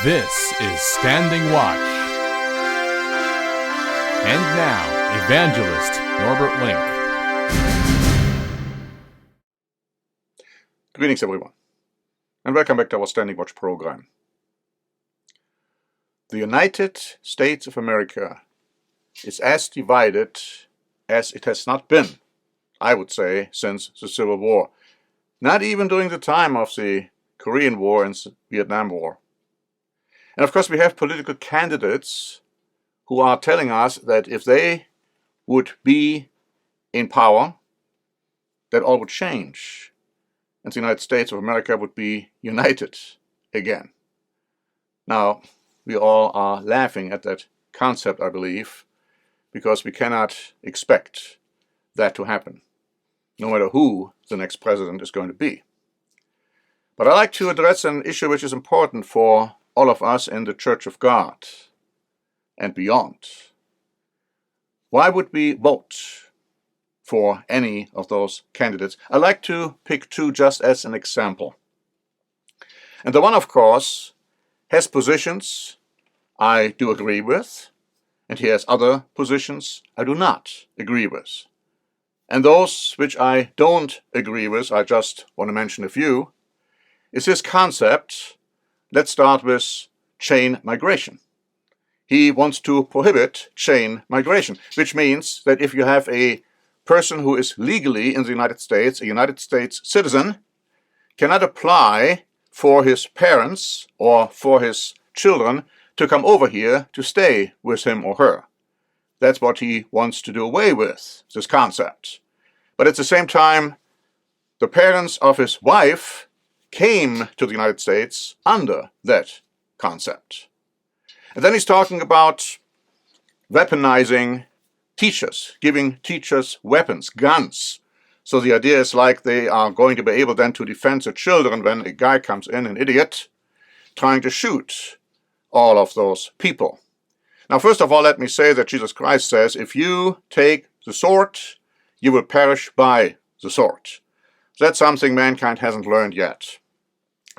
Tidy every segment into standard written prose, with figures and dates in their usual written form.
This is Standing Watch. And now, Evangelist Norbert Link. Greetings, everyone, and welcome back to our Standing Watch program. The United States of America is as divided as it has not been, I would say, since the Civil War. Not even during the time of the Korean War and Vietnam War. And of course, we have political candidates who are telling us that if they would be in power, that all would change, and the United States of America would be united again. Now, we all are laughing at that concept, I believe, because we cannot expect that to happen, no matter who the next president is going to be. But I'd like to address an issue which is important for all of us in the Church of God and beyond. Why would we vote for any of those candidates? I'd like to pick two just as an example. And the one, of course, has positions I do agree with, and he has other positions I do not agree with. And those which I don't agree with, I just want to mention a few, is this concept. Let's start with chain migration. He wants to prohibit chain migration, which means that if you have a person who is legally in the United States, a United States citizen, cannot apply for his parents or for his children to come over here to stay with him or her. That's what he wants to do away with, this concept. But at the same time, the parents of his wife came to the United States under that concept. And then he's talking about weaponizing teachers, giving teachers weapons, guns. So the idea is like they are going to be able then to defend the children when a guy comes in, an idiot, trying to shoot all of those people. Now, first of all, let me say that Jesus Christ says, if you take the sword, you will perish by the sword. That's something mankind hasn't learned yet.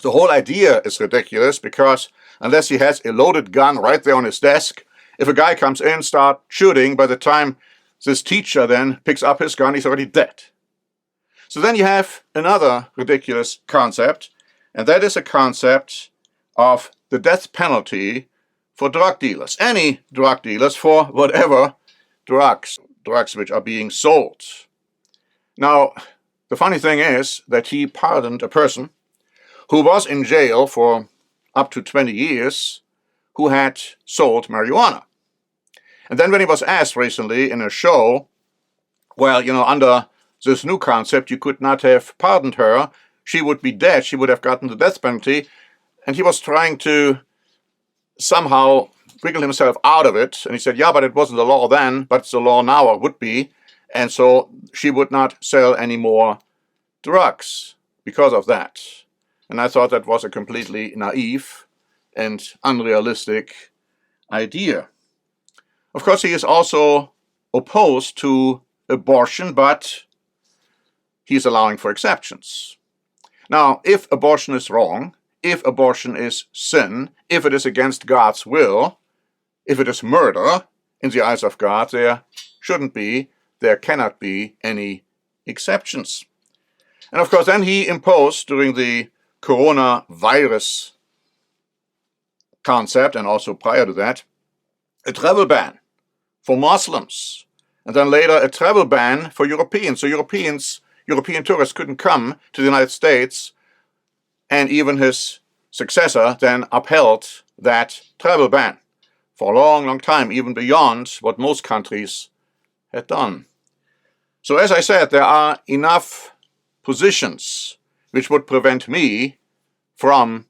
The whole idea is ridiculous because unless he has a loaded gun right there on his desk, if a guy comes in, start shooting, by the time this teacher then picks up his gun, he's already dead. So then you have another ridiculous concept, and that is a concept of the death penalty for drug dealers. Any drug dealers for whatever drugs which are being sold. Now, the funny thing is that he pardoned a person who was in jail for up to 20 years, who had sold marijuana. And then when he was asked recently in a show, well, under this new concept, you could not have pardoned her, she would be dead, she would have gotten the death penalty, and he was trying to somehow wiggle himself out of it, and he said, yeah, but it wasn't the law then, but it's the law now, or would be, and so she would not sell any more drugs because of that. And I thought that was a completely naive and unrealistic idea. Of course, he is also opposed to abortion, but he's allowing for exceptions. Now, if abortion is wrong, if abortion is sin, if it is against God's will, if it is murder in the eyes of God, there cannot be any exceptions. And of course, then he imposed during the coronavirus concept, and also prior to that, a travel ban for Muslims, and then later a travel ban for Europeans. So European tourists couldn't come to the United States, and even his successor then upheld that travel ban for a long, long time, even beyond what most countries had done. So as I said, there are enough positions which would prevent me from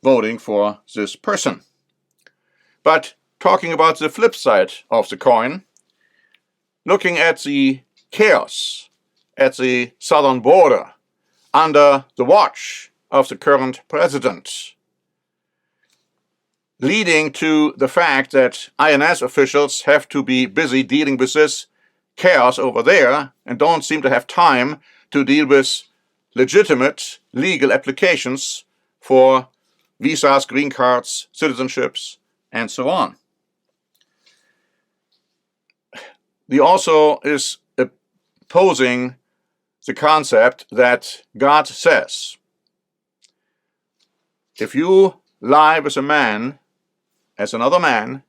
voting for this person. But talking about the flip side of the coin, looking at the chaos at the southern border under the watch of the current president, leading to the fact that INS officials have to be busy dealing with this chaos over there and don't seem to have time to deal with legitimate legal applications for visas, green cards, citizenships, and so on. He also is opposing the concept that God says, if you lie with a man as another man,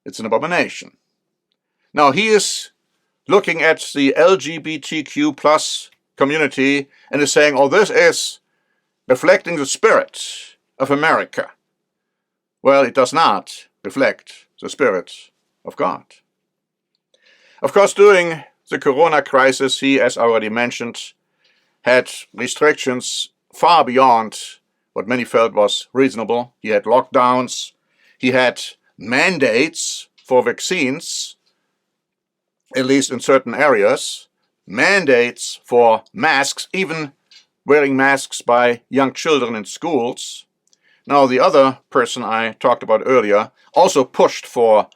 it's an abomination. Now he is looking at the LGBTQ plus community and is saying, oh, this is reflecting the spirit of America. Well, it does not reflect the spirit of God. Of course, during the corona crisis, he, as already mentioned, had restrictions far beyond what many felt was reasonable. He had lockdowns, he had mandates for vaccines, at least in certain areas, mandates for masks, even wearing masks by young children in schools. Now, the other person I talked about earlier also pushed for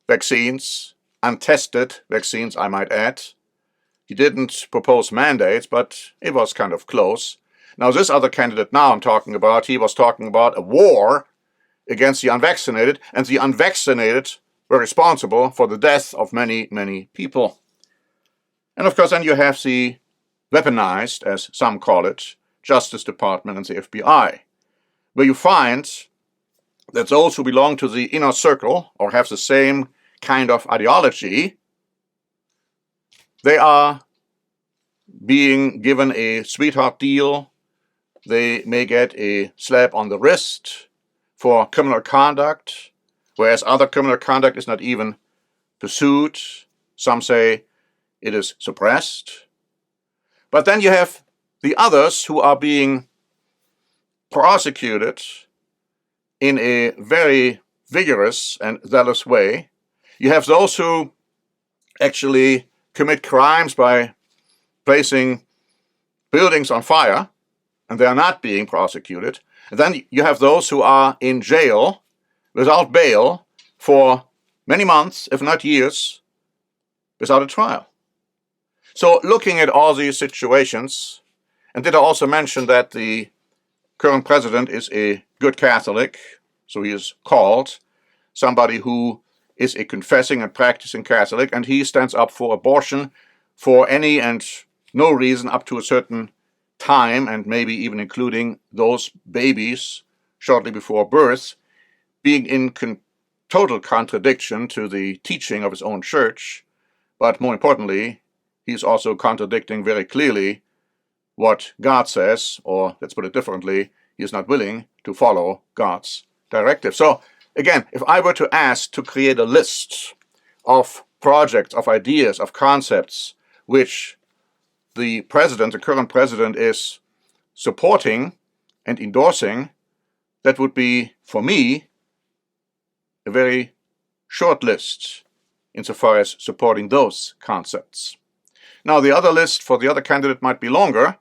vaccines, untested vaccines, I might add. He didn't propose mandates, but it was kind of close. Now, this other candidate now I'm talking about, he was talking about a war against the unvaccinated, and the unvaccinated were responsible for the death of many, many people. And of course, then you have the weaponized, as some call it, Justice Department and the FBI, where you find that those who belong to the inner circle or have the same kind of ideology, they are being given a sweetheart deal. They may get a slap on the wrist for criminal conduct, whereas other criminal conduct is not even pursued. Some say it is suppressed. But then you have the others who are being prosecuted in a very vigorous and zealous way. You have those who actually commit crimes by placing buildings on fire, and they are not being prosecuted. And then you have those who are in jail without bail for many months, if not years, without a trial. So looking at all these situations, and did I also mention that the current president is a good Catholic, so he is called somebody who is a confessing and practicing Catholic, and he stands up for abortion for any and no reason up to a certain time, and maybe even including those babies shortly before birth, being in total contradiction to the teaching of his own church. But more importantly, he's also contradicting very clearly what God says, or let's put it differently, he is not willing to follow God's directive. So again, if I were to ask to create a list of projects, of ideas, of concepts which the current president is supporting and endorsing, that would be, for me, a very short list insofar as supporting those concepts. Now, the other list for the other candidate might be longer,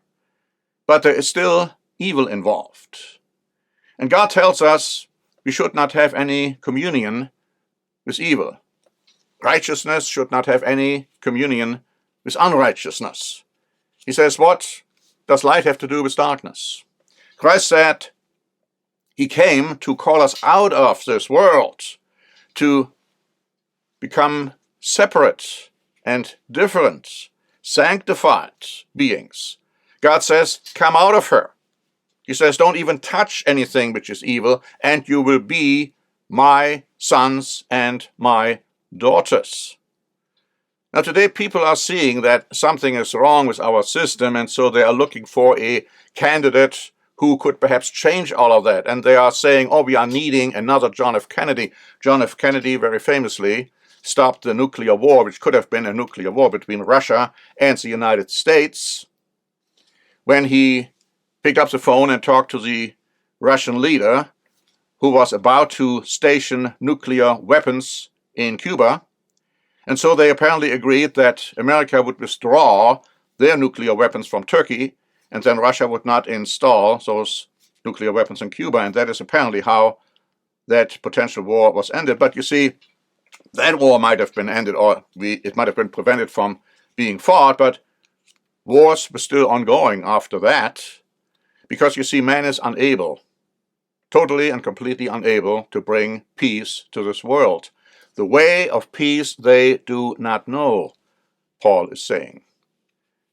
but there is still evil involved. And God tells us we should not have any communion with evil. Righteousness should not have any communion with unrighteousness. He says, what does light have to do with darkness? Christ said he came to call us out of this world, to become separate and different, sanctified beings. God says, come out of her. He says, don't even touch anything which is evil, and you will be my sons and my daughters. Now today people are seeing that something is wrong with our system, and so they are looking for a candidate who could perhaps change all of that. And they are saying, oh, we are needing another John F. Kennedy. John F. Kennedy very famously stopped the nuclear war, which could have been a nuclear war between Russia and the United States, when he picked up the phone and talked to the Russian leader who was about to station nuclear weapons in Cuba. And so they apparently agreed that America would withdraw their nuclear weapons from Turkey, and then Russia would not install those nuclear weapons in Cuba. And that is apparently how that potential war was ended. But you see, that war might have been ended, or it might have been prevented from being fought, but wars were still ongoing after that, because you see, man is unable totally and completely unable to bring peace to this world. The way of peace they do not know, Paul is saying.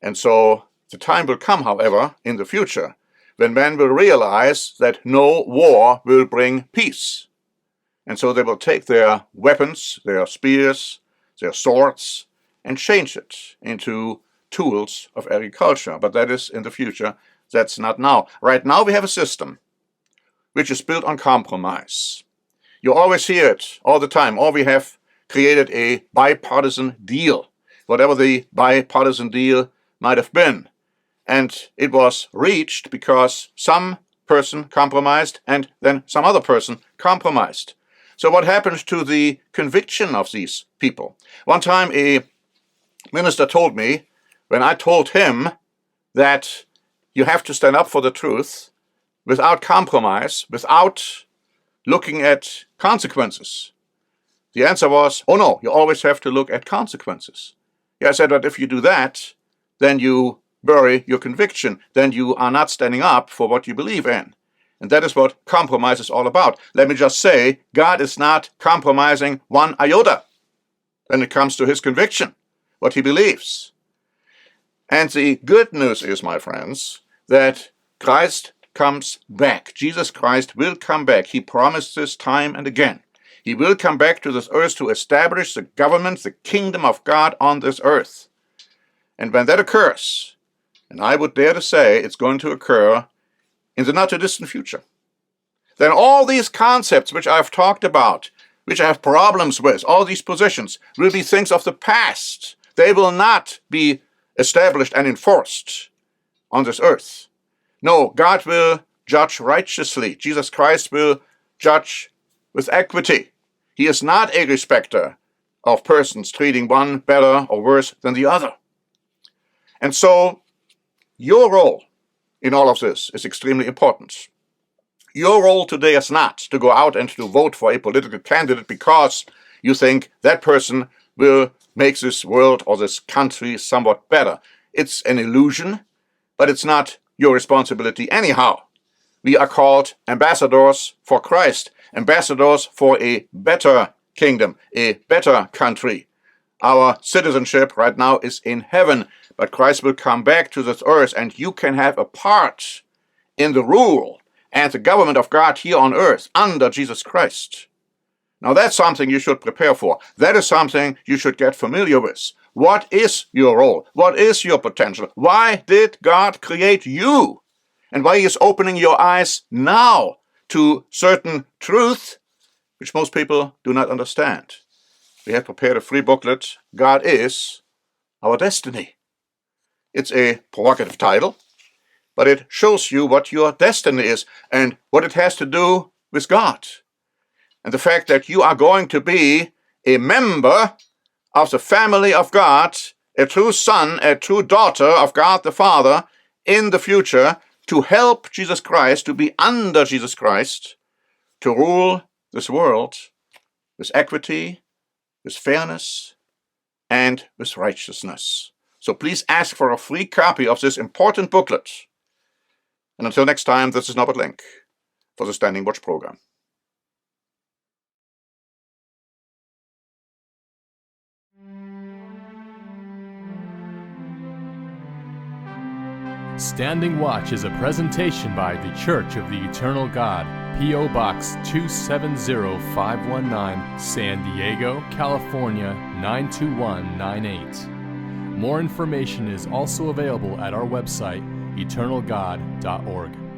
And so the time will come, however, in the future, when men will realize that no war will bring peace. And so they will take their weapons, their spears, their swords, and change it into tools of agriculture. But that is in the future. That's not now. Right now we have a system which is built on compromise. You always hear it all the time. Or we have created a bipartisan deal, whatever the bipartisan deal might have been. And it was reached because some person compromised and then some other person compromised. So what happened to the conviction of these people? One time a minister told me, when I told him that you have to stand up for the truth without compromise, without looking at consequences. The answer was, oh no, you always have to look at consequences. Yeah, I said, but if you do that, then you bury your conviction. Then you are not standing up for what you believe in. And that is what compromise is all about. Let me just say, God is not compromising one iota when it comes to his conviction, what he believes. And the good news is, my friends, that Christ comes back. Jesus Christ will come back. He promised this time and again. He will come back to this earth to establish the government, the kingdom of God on this earth. And when that occurs, and I would dare to say it's going to occur in the not-too-distant future, then all these concepts which I've talked about, which I have problems with, all these positions, will be things of the past. They will not be established and enforced on this earth. No, God will judge righteously. Jesus Christ will judge with equity. He is not a respecter of persons, treating one better or worse than the other. And so, your role in all of this is extremely important. Your role today is not to go out and to vote for a political candidate because you think that person will make this world or this country somewhat better. It's an illusion, but it's not your responsibility anyhow. We are called ambassadors for Christ, ambassadors for a better kingdom, a better country. Our citizenship right now is in heaven, but Christ will come back to this earth, and you can have a part in the rule and the government of God here on earth under Jesus Christ. Now that's something you should prepare for. That is something you should get familiar with. What is your role? What is your potential? Why did God create you? And why he is opening your eyes now to certain truth, which most people do not understand. We have prepared a free booklet, God is Our Destiny. It's a provocative title, but it shows you what your destiny is and what it has to do with God. And the fact that you are going to be a member of the family of God, a true son, a true daughter of God the Father in the future, to help Jesus Christ, to be under Jesus Christ, to rule this world with equity, with fairness, and with righteousness. So please ask for a free copy of this important booklet. And until next time, this is Norbert Link for the Standing Watch program. Standing Watch is a presentation by The Church of the Eternal God, P.O. Box 270519, San Diego, California 92198. More information is also available at our website, eternalgod.org.